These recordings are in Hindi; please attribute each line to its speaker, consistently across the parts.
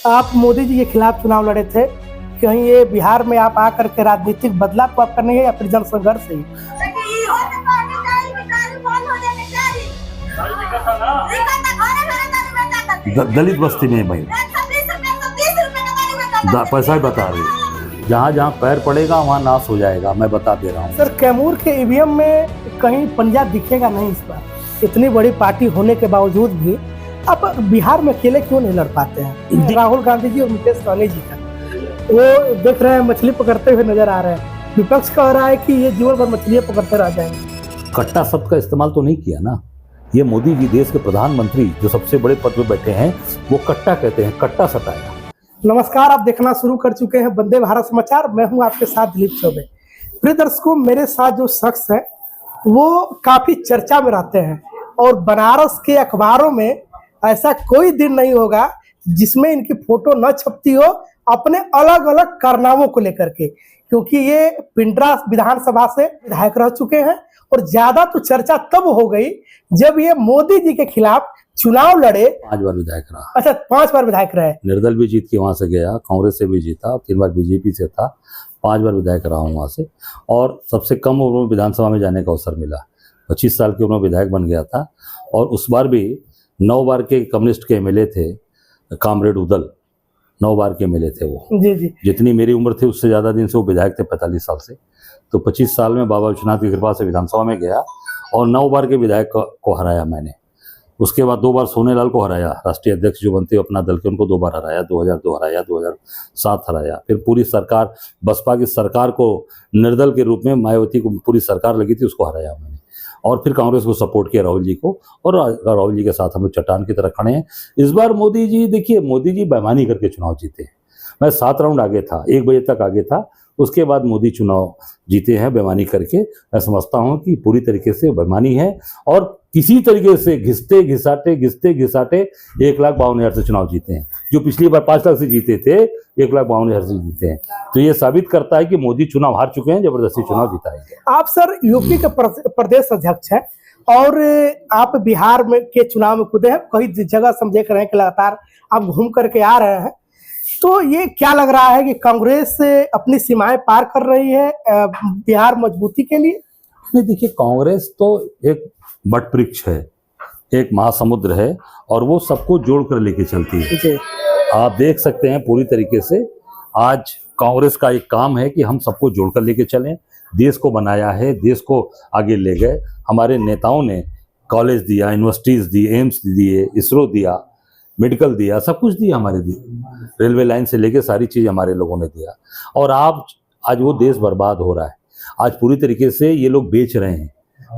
Speaker 1: आप मोदी जी के खिलाफ चुनाव लड़े थे, कहीं ये बिहार में आप आकर के राजनीतिक बदलाव को आप करने हैं या फिर जन संघर्ष ही?
Speaker 2: दलित बस्ती में भाई पैसा ही बता रही, जहाँ जहाँ पैर पड़ेगा वहाँ नाश हो जाएगा, मैं बता दे रहा हूँ।
Speaker 1: सर, कैमूर के ईवीएम में कहीं पंजा दिखेगा नहीं इस बार। इतनी बड़ी पार्टी होने के बावजूद भी अब बिहार में अकेले क्यों नहीं लड़ पाते हैं? राहुल गांधी जी और मुकेश सहनी जी का वो देख रहे हैं, मछली पकड़ते हुए नजर आ रहे हैं। विपक्ष कह रहा है कि ये जीवन भर मछलियां पकड़ते रह जाएंगे।
Speaker 2: कट्टा शब्द का इस्तेमाल तो नहीं किया ना। ये मोदी जी देश के प्रधानमंत्री जो सबसे बड़े पद पे बैठे हैं वो कट्टा कहते हैं, कट्टा सटाया।
Speaker 1: नमस्कार, आप देखना शुरू कर चुके हैं वंदे भारत समाचार। मैं हूं आपके साथ दिलीप चौबे। प्रिय दर्शकों, मेरे साथ जो शख्स है वो काफी चर्चा में रहते हैं और बनारस के अखबारों में ऐसा कोई दिन नहीं होगा जिसमें इनकी फोटो न छपती हो अपने अलग अलग कारनामों को लेकर के, क्योंकि ये पिंडरा विधानसभा से विधायक रह चुके हैं और ज्यादा तो चर्चा तब हो गई जब ये मोदी जी के खिलाफ चुनाव लड़े।
Speaker 2: 5 बार विधायक रहा।
Speaker 1: अच्छा, 5 बार विधायक रहे। निर्दल
Speaker 2: भी जीत के वहां से गया, कांग्रेस से भी जीता, 3 बार बीजेपी से था, 5 बार विधायक रहा हूँ वहां से। और सबसे कम उम्र में विधानसभा में जाने का अवसर मिला, 25 साल की उम्र में विधायक बन गया था। और उस बार भी 9 बार के कम्युनिस्ट के एमएलए थे, कामरेड उदल 9 बार के एमएलए थे वो। जी। जितनी मेरी उम्र थी उससे ज़्यादा दिन से वो विधायक थे, 45 साल से। तो 25 साल में बाबा विश्वनाथ की कृपा से विधानसभा में गया और 9 बार के विधायक को हराया मैंने। उसके बाद 2 बार सोनेलाल को हराया, राष्ट्रीय अध्यक्ष जो बनते अपना दल के, उनको 2 बार हराया, 2002 हराया, 2007 हराया। फिर पूरी सरकार, बसपा की सरकार को निर्दल के रूप में मायावती को पूरी सरकार लगी थी, उसको हराया मैंने। और फिर कांग्रेस को सपोर्ट किया, राहुल जी को, और राहुल जी के साथ हम लोग चट्टान की तरह खड़े हैं। इस बार मोदी जी, देखिए मोदी जी बेईमानी करके चुनाव जीते हैं। मैं 7 राउंड आगे था, 1 बजे तक आगे था, उसके बाद मोदी चुनाव जीते हैं बेईमानी करके। मैं समझता हूं कि पूरी तरीके से बेईमानी है और किसी तरीके से घिसते घिसाटे 1,52,000 से चुनाव जीते हैं। जो पिछली बार 5 लाख से जीते थे, 1,52,000 से जीते हैं। तो ये साबित करता है कि मोदी चुनाव हार चुके हैं, जबरदस्ती चुनाव जिताएंगे।
Speaker 1: आप सर यूपी के प्रदेश अध्यक्ष हैं और आप बिहार में के चुनाव में कूदे हैं, कई जगह से हम देख रहे हैं कि लगातार आप घूम करके आ रहे हैं। तो ये क्या लग रहा है कि कांग्रेस अपनी सीमाएं पार कर रही है बिहार मजबूती के लिए?
Speaker 2: नहीं, देखिए कांग्रेस तो एक बट वृक्ष है, एक महासमुद्र है और वो सबको जोड़ कर लेके चलती है। आप देख सकते हैं पूरी तरीके से आज कांग्रेस का एक काम है कि हम सबको जोड़कर लेके चलें। देश को बनाया है, देश को आगे ले गए। हमारे नेताओं ने कॉलेज दिया, यूनिवर्सिटीज दी, एम्स दिए, इसरो दिया, मेडिकल दिया, सब कुछ दिया हमारे दिए। रेलवे लाइन से लेके सारी चीज़ हमारे लोगों ने दिया। और आज वो देश बर्बाद हो रहा है। आज पूरी तरीके से ये लोग बेच रहे हैं,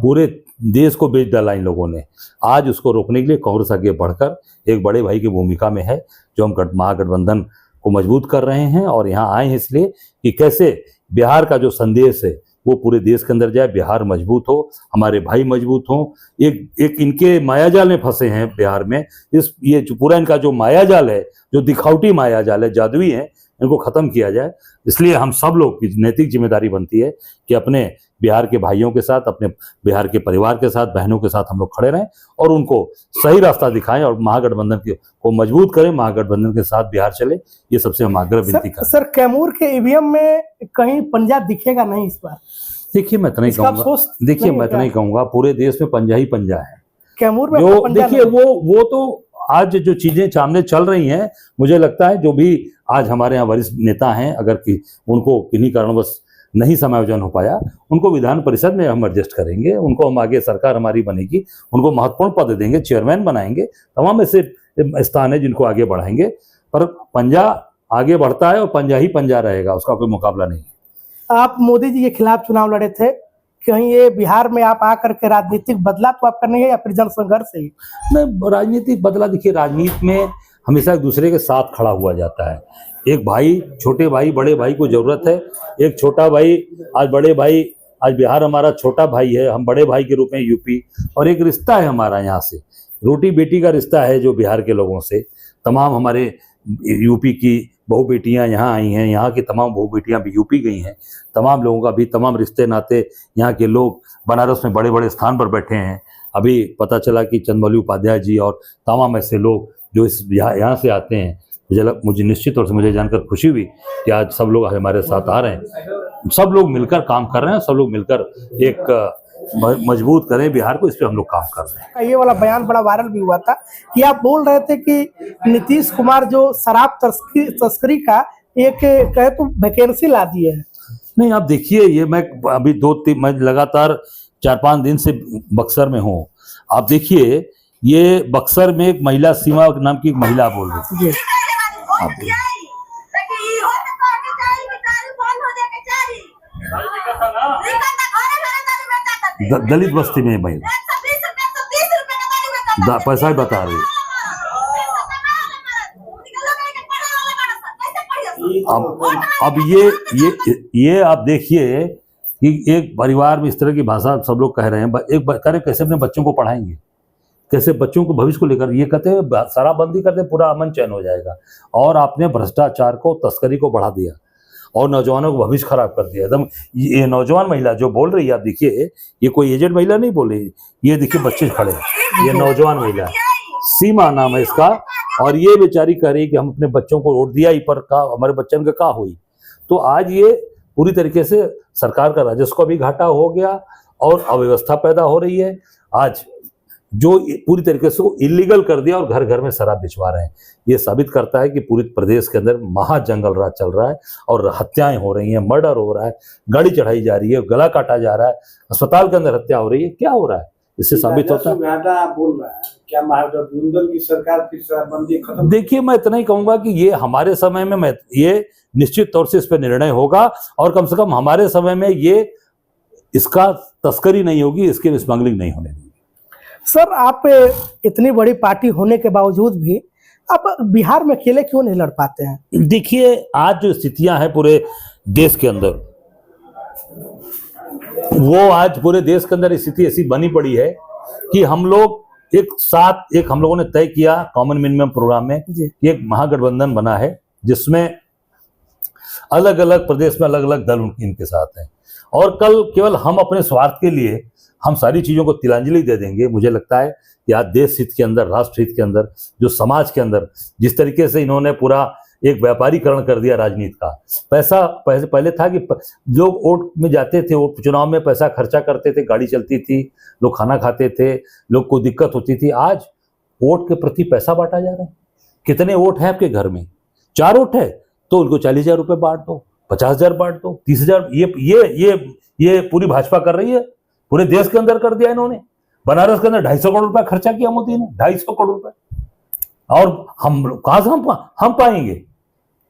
Speaker 2: पूरे देश को बेच डाला इन लोगों ने। आज उसको रोकने के लिए कांग्रेस आगे बढ़कर एक बड़े भाई की भूमिका में है, जो हम महागठबंधन को मजबूत कर रहे हैं। और यहाँ आए हैं इसलिए कि कैसे बिहार का जो संदेश है वो पूरे देश के अंदर जाए, बिहार मजबूत हो, हमारे भाई मजबूत हो। एक इनके मायाजाल में फंसे हैं बिहार में। ये जो पूरा इनका जो मायाजाल है, जो दिखावटी मायाजाल है, जादुई है, इनको खत्म किया जाए। इसलिए हम सब लोग की नैतिक जिम्मेदारी बनती है कि अपने बिहार के भाइयों के साथ, अपने बिहार के परिवार के साथ, बहनों के साथ हम लोग खड़े रहें और उनको सही रास्ता दिखाएं और महागठबंधन को मजबूत करें, महागठबंधन के साथ बिहार चले। ये सबसे हम आग्रह विनती करें।
Speaker 1: सर, कैमूर के ईवीएम में कहीं पंजा दिखेगा नहीं इस बार?
Speaker 2: देखिए मैं इतना ही कहूँगा, देखिए मैं इतना ही कहूँगा, पूरे देश में पंजा ही पंजा है।
Speaker 1: कैमूर में
Speaker 2: जो देखिए वो तो आज जो चीजें सामने चल रही हैं, मुझे लगता है जो भी आज हमारे यहाँ वरिष्ठ नेता हैं, अगर कि उनको किन्हीं कारणवश नहीं समायोजन हो पाया, उनको विधान परिषद में हम एडजस्ट करेंगे, उनको हम आगे सरकार हमारी बनेगी, उनको महत्वपूर्ण पद देंगे, चेयरमैन बनाएंगे, तमाम ऐसे स्थान है जिनको आगे बढ़ाएंगे। पर पंजा आगे बढ़ता है और पंजा ही पंजा रहेगा, उसका कोई मुकाबला नहीं है।
Speaker 1: आप मोदी जी के खिलाफ चुनाव लड़े थे, कहीं ये बिहार में आप आकर के राजनीतिक बदलाव तो आप करने हैं या फिर जन संघर्ष है?
Speaker 2: नहीं, राजनीतिक बदला, देखिए राजनीति में हमेशा एक दूसरे के साथ खड़ा हुआ जाता है। एक भाई, छोटे भाई, बड़े भाई को जरूरत है। एक छोटा भाई, आज बड़े भाई, आज बिहार हमारा छोटा भाई है, हम बड़े भाई के रूप में यूपी। और एक रिश्ता है हमारा यहाँ से, रोटी बेटी का रिश्ता है जो बिहार के लोगों से। तमाम हमारे यूपी की बहु बेटियाँ यहाँ आई हैं, यहाँ की तमाम बहु बेटियाँ भी यूपी गई हैं। तमाम लोगों का भी तमाम रिश्ते नाते, यहाँ के लोग बनारस में बड़े बड़े स्थान पर बैठे हैं। अभी पता चला कि चंद्रमौली उपाध्याय जी और तमाम ऐसे लोग जो इस यहाँ से आते हैं, मुझे निश्चित तौर से मुझे जानकर खुशी हुई कि आज सब लोग हमारे साथ आ रहे हैं, सब लोग मिलकर काम कर रहे हैं, सब लोग मिलकर एक मजबूत करें बिहार को, इस पे हम लोग काम कर रहे हैं।
Speaker 1: ये वाला बयान बड़ा वायरल भी हुआ था कि आप बोल रहे थे कि नीतीश कुमार जो शराब तस्करी का एक कहे तो वैकेंसी ला दिए है।
Speaker 2: नहीं, आप देखिए, ये मैं अभी मैं लगातार 4-5 दिन से बक्सर में हूँ। आप देखिए, ये बक्सर में एक महिला, सीमा नाम की एक महिला बोल रही थी। दलित बस्ती में महिला पैसा ही बता रही। अब ये आप देखिए कि एक परिवार में इस तरह की भाषा सब लोग कह रहे हैं। एक कह रहे कैसे अपने बच्चों को पढ़ाएंगे, कैसे बच्चों को भविष्य को लेकर। ये कहते हैं शराबबंदी करते पूरा अमन चैन हो जाएगा, और आपने भ्रष्टाचार को, तस्करी को बढ़ा दिया और नौजवानों को भविष्य खराब कर दिया एकदम। ये नौजवान महिला जो बोल रही है, आप देखिए, ये कोई एजेड महिला नहीं बोल रही, ये देखिए बच्चे खड़े हैं, ये नौजवान महिला सीमा नाम है इसका, और ये बेचारी कह रही कि हम अपने बच्चों को वोट दिया ही, पर का हमारे बच्चन का क्या हुई। तो आज ये पूरी तरीके से सरकार का राजस्व का भी घाटा हो गया और अव्यवस्था पैदा हो रही है। आज जो पूरी तरीके से इलीगल कर दिया और घर घर में शराब बिचवा रहे हैं। ये साबित करता है कि पूरे प्रदेश के अंदर महा जंगल राज चल रहा है और हत्याएं हो रही हैं, मर्डर हो रहा है, गाड़ी चढ़ाई जा रही है, गला काटा जा रहा है, अस्पताल के अंदर हत्या हो रही है। क्या हो रहा है? इससे साबित होता है।
Speaker 3: बोल रहा है क्या महागठबंधन की सरकार फिर शराबबंदी खत्म?
Speaker 2: देखिए, मैं इतना ही कहूंगा कि ये हमारे समय में ये निश्चित तौर से इस पर निर्णय होगा, और कम से कम हमारे समय में ये इसका तस्करी नहीं होगी, इसकी स्मगलिंग नहीं होने देगी।
Speaker 1: सर, आप इतनी बड़ी पार्टी होने के बावजूद भी आप बिहार में अकेले क्यों नहीं लड़ पाते हैं?
Speaker 2: देखिए, आज जो स्थितियां हैं पूरे देश के अंदर, वो आज पूरे देश के अंदर स्थिति ऐसी बनी पड़ी है कि हम लोग एक हम लोगों ने तय किया कॉमन मिनिमम प्रोग्राम में कि एक महागठबंधन बना है, जिसमें अलग अलग प्रदेश में अलग अलग दल इनके साथ हैं, और कल केवल हम अपने स्वार्थ के लिए हम सारी चीजों को तिलांजलि दे देंगे। मुझे लगता है कि आज देश हित के अंदर, राष्ट्र हित के अंदर, जो समाज के अंदर जिस तरीके से इन्होंने पूरा एक व्यापारीकरण कर दिया राजनीति का। पैसा पहले था कि लोग वोट में जाते थे, वोट चुनाव में पैसा खर्चा करते थे, गाड़ी चलती थी, लोग खाना खाते थे, लोग को दिक्कत होती थी। आज वोट के प्रति पैसा बांटा जा रहा है। कितने वोट हैं आपके घर में? 4 वोट है तो उनको 40,000 रुपये बांट दो, 50,000 बांट दो, 30,000। ये पूरी भाजपा कर रही है, पूरे देश के अंदर कर दिया इन्होंने। बनारस के अंदर 250 करोड़ रुपया खर्चा किया मोदी ने, 250 करोड़ रुपए। और हम कहां से हम पाएंगे?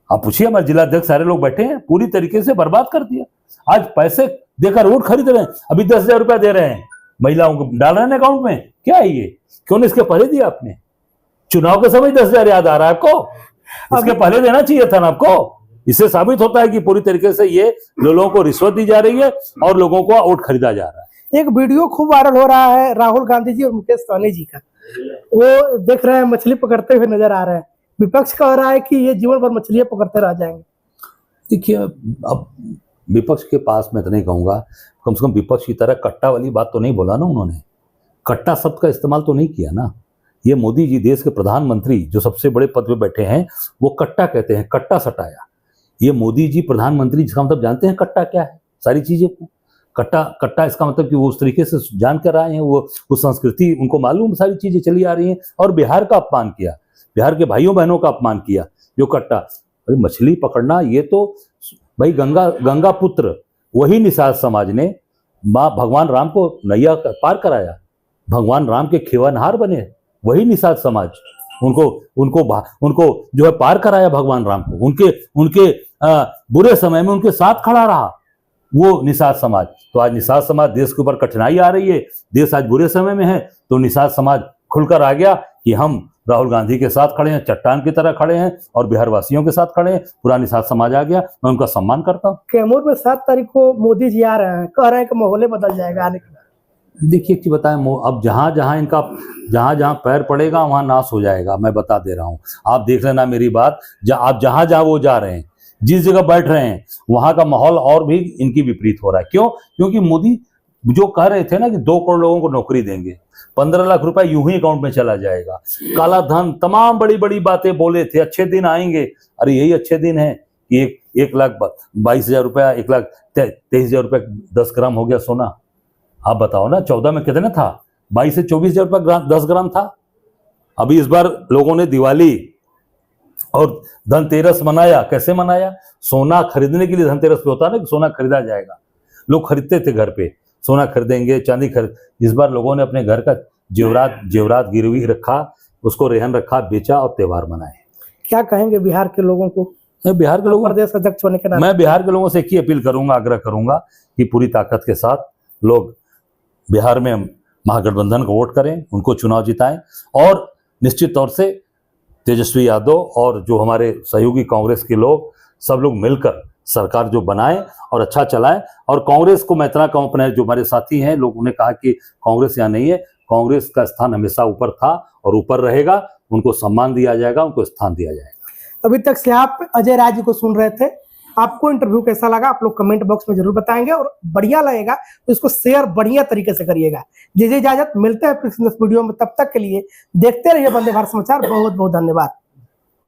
Speaker 2: आप पूछिए, हमारे जिलाध्यक्ष सारे लोग बैठे हैं, पूरी तरीके से बर्बाद कर दिया। आज पैसे देकर वोट खरीद रहे हैं, अभी 10,000 रुपया दे रहे हैं महिलाओं को, डाल रहे हैं अकाउंट में। क्या है ये? क्यों नहीं इसके पहले दिया आपने? चुनाव के समय 10,000 याद आ रहा है आपको? इसके पहले देना चाहिए था ना आपको। इससे साबित होता है कि पूरी तरीके से ये लोगों को रिश्वत दी जा रही है और लोगों को वोट खरीदा जा रहा है।
Speaker 1: एक वीडियो खूब वायरल हो रहा है राहुल गांधी जी और मुकेश सहनी जी का, वो देख रहे हैं मछली पकड़ते हुए नजर आ रहे हैं। विपक्ष कह रहा है कि ये जीवन भर मछलियां पकड़ते रह जाएंगे।
Speaker 2: देखिए, अब विपक्ष के पास मैं तो नहीं कहूंगा, कम से कम विपक्ष की तरह कट्टा वाली बात तो नहीं बोला ना उन्होंने। कट्टा शब्द का इस्तेमाल तो नहीं किया ना। ये मोदी जी, देश के प्रधानमंत्री जो सबसे बड़े पद पे बैठे हैं, वो कट्टा कहते हैं, कट्टा सटाया। ये मोदी जी प्रधानमंत्री, जिसका मतलब जानते हैं कट्टा क्या है, सारी चीजें को कट्टा इसका मतलब कि वो उस तरीके से जान कर आए हैं, वो संस्कृति उनको मालूम, सारी चीजें चली आ रही हैं। और बिहार का अपमान किया, बिहार के भाइयों बहनों का अपमान किया। जो कट्टा, अरे मछली पकड़ना, ये तो भाई गंगा पुत्र वही निषाद समाज ने माँ भगवान राम को नैया पार कराया, भगवान राम के खेवनहार बने, वही निषाद समाज उनको जो है पार कराया भगवान राम को। उनके बुरे समय में उनके साथ खड़ा रहा वो निषाद समाज। तो आज निषाद समाज, देश के ऊपर कठिनाई आ रही है, देश आज बुरे समय में है, तो निषाद समाज खुलकर आ गया कि हम राहुल गांधी के साथ खड़े हैं, चट्टान की तरह खड़े हैं, और बिहार वासियों के साथ खड़े हैं। पूरा निषाद समाज आ गया, मैं उनका सम्मान करता हूँ।
Speaker 1: कैमूर में 7 तारीख को मोदी जी आ रहे हैं, कह रहे हैं कि माहौल बदल जाएगा आने के बाद।
Speaker 2: देखिए कि बताएं, अब जहां पैर पड़ेगा वहां नाश हो जाएगा, मैं बता दे रहा हूं। आप देख लेना मेरी बात, आप जहां वो जा रहे हैं, जिस जगह बैठ रहे हैं, वहां का माहौल और भी इनकी विपरीत हो रहा है। क्यों? क्योंकि मोदी जो कह रहे थे ना कि 2 करोड़ लोगों को नौकरी देंगे, 15 लाख रुपए यूं ही अकाउंट में चला जाएगा, काला धन, तमाम बड़ी बड़ी बातें बोले थे, अच्छे दिन आएंगे। अरे यही अच्छे दिन है कि 1,22,000 रुपया, 1,23,000 रुपये 10 ग्राम हो गया सोना। आप बताओ ना, 14 में कितने था? 22 से 24,000 रुपया 10 ग्राम था। अभी इस बार लोगों ने दिवाली और धनतेरस मनाया। कैसे मनाया? सोना खरीदने के लिए धनतेरस पे होता है ना कि सोना खरीदा जाएगा। लोग खरीदते थे, घर पे सोना खरीदेंगे, चांदी खरीद। इस बार लोगों ने अपने घर का जेवरात गिरवी रखा, उसको रेहन रखा, बेचा और त्योहार मनाए।
Speaker 1: क्या कहेंगे बिहार के लोगों को?
Speaker 2: बिहार के लोगों,
Speaker 1: प्रदेश अध्यक्ष होने के नाते
Speaker 2: मैं बिहार के लोगों से एक ही अपील करूंगा, आग्रह करूंगा कि पूरी ताकत के साथ लोग बिहार में महागठबंधन को वोट करें, उनको चुनाव जिताएं और निश्चित तौर से तेजस्वी यादव और जो हमारे सहयोगी कांग्रेस के लोग, सब लोग मिलकर सरकार जो बनाएं और अच्छा चलाएं। और कांग्रेस को मैं इतना कहूं, अपने जो हमारे साथी हैं, लोगों ने कहा कि कांग्रेस यहाँ नहीं है, कांग्रेस का स्थान हमेशा ऊपर था और ऊपर रहेगा। उनको सम्मान दिया जाएगा, उनको स्थान दिया जाएगा।
Speaker 1: अभी तक से आप अजय राय जी को सुन रहे थे। आपको इंटरव्यू कैसा लगा आप लोग कमेंट बॉक्स में जरूर बताएंगे, और बढ़िया लगेगा तो इसको शेयर बढ़िया तरीके से करिएगा। जी इजाजत, मिलते हैं फिर नेक्स्ट वीडियो में। तब तक के लिए देखते रहिए वंदे भारत समाचार। बहुत बहुत धन्यवाद।